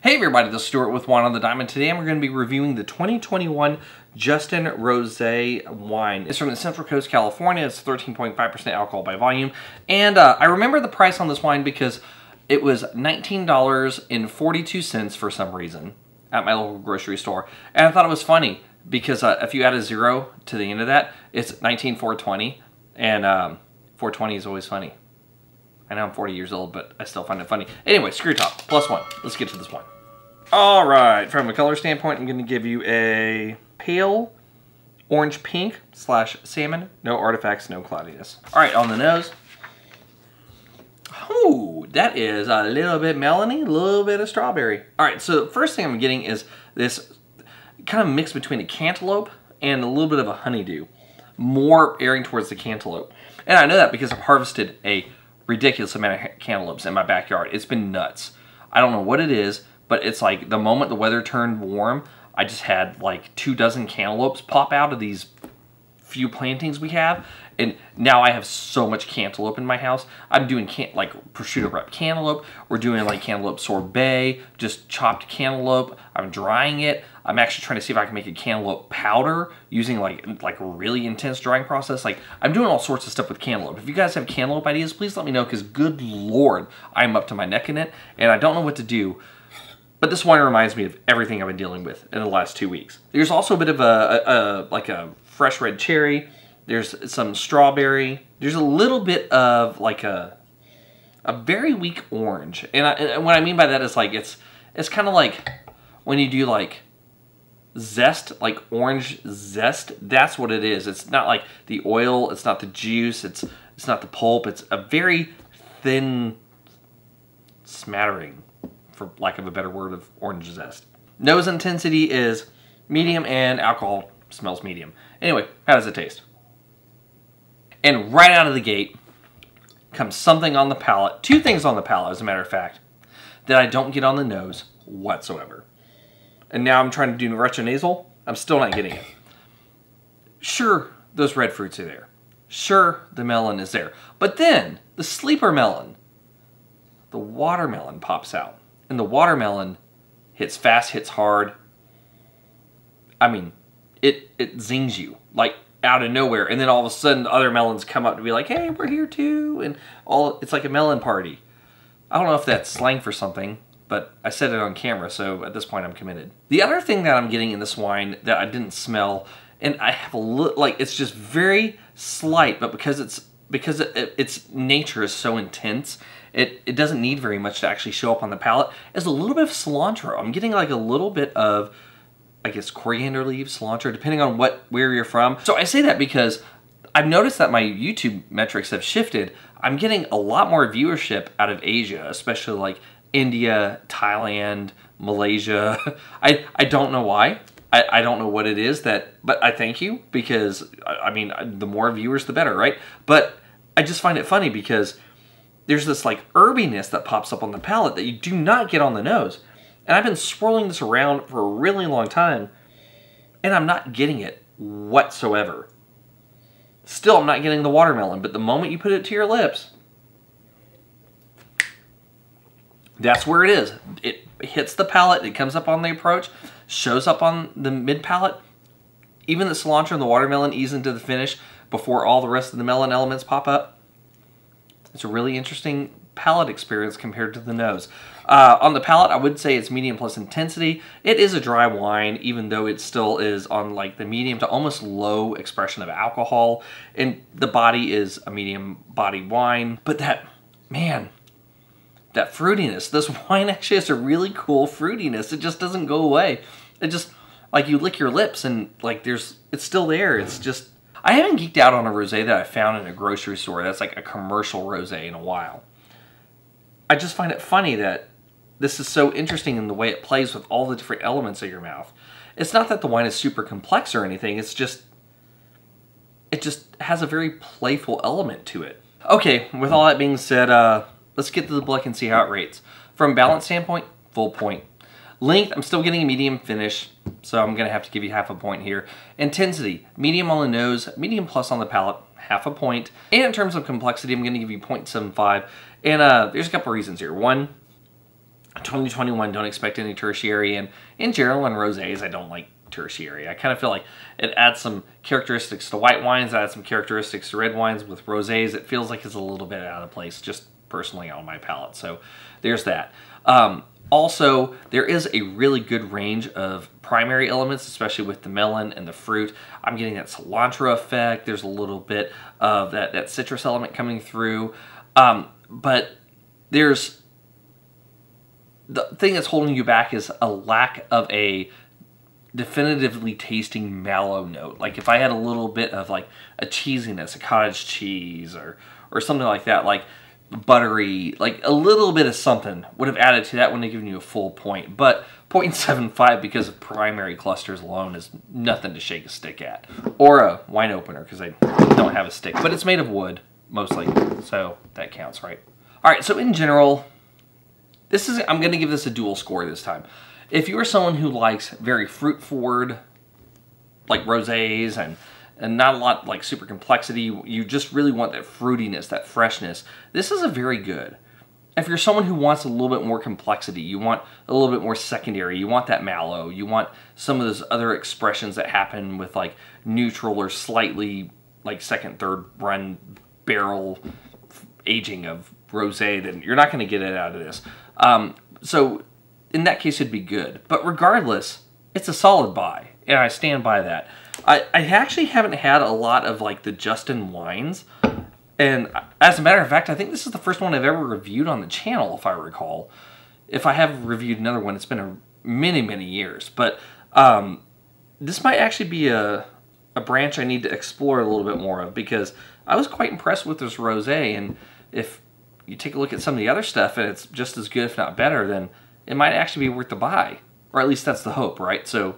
Hey everybody, this is Stuart with Wine on the Diamond. Today we're going to be reviewing the 2021 Justin Rosé wine. It's from the Central Coast, California. It's 13.5% alcohol by volume. And I remember the price on this wine because it was $19.42 for some reason at my local grocery store. And I thought it was funny because if you add a zero to the end of that, it's $19.420. And 420 is always funny. I know I'm 40 years old, but I still find it funny. Anyway, screw top, +1. Let's get to this one. All right, from a color standpoint, I'm going to give you a pale orange pink / salmon. No artifacts, no cloudiness. All right, on the nose. Ooh, that is a little bit melony, a little bit of strawberry. All right, so the first thing I'm getting is this kind of mix between a cantaloupe and a little bit of a honeydew. More airing towards the cantaloupe. And I know that because I've harvested a ridiculous amount of cantaloupes in my backyard. It's been nuts. I don't know what it is, but it's like the moment the weather turned warm, I just had like 24 cantaloupes pop out of these few plantings we have, and now I have so much cantaloupe in my house. I'm doing like prosciutto wrapped cantaloupe. We're doing like cantaloupe sorbet, just chopped cantaloupe. I'm drying it. I'm actually trying to see if I can make a cantaloupe powder using like a really intense drying process. Like, I'm doing all sorts of stuff with cantaloupe. If you guys have cantaloupe ideas, please let me know, because good Lord, I'm up to my neck in it, and I don't know what to do. But this wine reminds me of everything I've been dealing with in the last 2 weeks. There's also a bit of a fresh red cherry. There's some strawberry. There's a little bit of like a very weak orange. And what I mean by that is like it's kind of like when you do like zest, like orange zest. That's what it is. It's not like the oil. It's not the juice. It's not the pulp. It's a very thin smattering, for lack of a better word, of orange zest. Nose intensity is medium and alcohol smells medium. Anyway, how does it taste? And right out of the gate comes something on the palate, two things on the palate as a matter of fact, that I don't get on the nose whatsoever. And now I'm trying to do retronasal, I'm still not getting it. Sure, those red fruits are there. Sure, the melon is there. But then, the sleeper melon, the watermelon pops out. And the watermelon hits fast, hits hard. I mean, it zings you, like out of nowhere. And then all of a sudden, other melons come up to be like, hey, we're here too. And it's like a melon party. I don't know if that's slang for something, but I said it on camera, so at this point I'm committed. The other thing that I'm getting in this wine that I didn't smell, and I have a little, like, it's just very slight, but because its nature is so intense, it doesn't need very much to actually show up on the palate, is a little bit of cilantro. I'm getting like a little bit of, I guess, coriander leaves, cilantro, depending on where you're from. So I say that because I've noticed that my YouTube metrics have shifted. I'm getting a lot more viewership out of Asia, especially like India, Thailand, Malaysia. I don't know why. I don't know what it is but I thank you, because, I mean, the more viewers, the better, right? But I just find it funny because there's this like herbiness that pops up on the palate that you do not get on the nose. And I've been swirling this around for a really long time, and I'm not getting it whatsoever. Still, I'm not getting the watermelon, but the moment you put it to your lips, that's where it is. It hits the palate, it comes up on the approach, shows up on the mid-palate. Even the cilantro and the watermelon ease into the finish before all the rest of the melon elements pop up. It's a really interesting palate experience compared to the nose. On the palate, I would say it's medium plus intensity. It is a dry wine, even though it still is on like the medium to almost low expression of alcohol. And the body is a medium body wine. But that fruitiness, this wine actually has a really cool fruitiness. It just doesn't go away. It just, like, you lick your lips and like it's still there. It's just, I haven't geeked out on a rosé that I found in a grocery store that's like a commercial rosé in a while. I just find it funny that this is so interesting in the way it plays with all the different elements of your mouth. It's not that the wine is super complex or anything, it just has a very playful element to it. Okay, with all that being said, let's get to the blick and see how it rates. From balance standpoint, full point. Length, I'm still getting a medium finish, so I'm gonna have to give you half a point here. Intensity, medium on the nose, medium plus on the palate, half a point. And in terms of complexity, I'm gonna give you 0.75. And there's a couple reasons here. One, 2021, don't expect any tertiary, and in general in rosés, I don't like tertiary. I kind of feel like it adds some characteristics to white wines, adds some characteristics to red wines. With rosés, it feels like it's a little bit out of place, just personally on my palate. So there's that. Also, there is a really good range of primary elements, especially with the melon and the fruit. I'm getting that cilantro effect. There's a little bit of that citrus element coming through. But there's the thing that's holding you back is a lack of a definitively tasting mallow note. Like if I had a little bit of like a cheesiness, a cottage cheese or something like that, like buttery, like a little bit of something would have added to that, wouldn't have given you a full point. But 0.75 because of primary clusters alone is nothing to shake a stick at. Or a wine opener, because I don't have a stick. But it's made of wood, mostly, so that counts, right? Alright, so in general, I'm going to give this a dual score this time. If you're someone who likes very fruit-forward, like rosés, and not a lot like super complexity, you just really want that fruitiness, that freshness, this is a very good. If you're someone who wants a little bit more complexity, you want a little bit more secondary, you want that mallow, you want some of those other expressions that happen with like neutral or slightly like second, third run barrel aging of rosé, then you're not going to get it out of this. So in that case, it'd be good. But regardless, it's a solid buy, and I stand by that. I actually haven't had a lot of like the Justin wines, and as a matter of fact, I think this is the first one I've ever reviewed on the channel, if I recall. If I have reviewed another one, it's been many, many years. But this might actually be a branch I need to explore a little bit more of, because I was quite impressed with this rosé, and if you take a look at some of the other stuff and it's just as good, if not better, then it might actually be worth the buy. Or at least that's the hope, right? So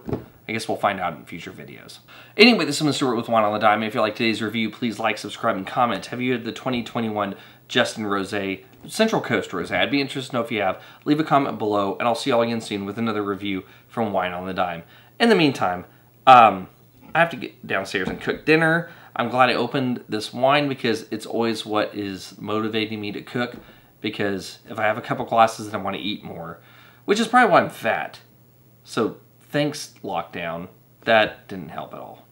I guess we'll find out in future videos. Anyway, this is Mr. Stewart with Wine on the Dime. If you like today's review, please like, subscribe, and comment. Have you had the 2021 Justin Rosé, Central Coast Rosé? I'd be interested to know if you have. Leave a comment below, and I'll see you all again soon with another review from Wine on the Dime. In the meantime, I have to get downstairs and cook dinner. I'm glad I opened this wine because it's always what is motivating me to cook, because if I have a couple glasses, then I want to eat more, which is probably why I'm fat. So thanks, lockdown. That didn't help at all.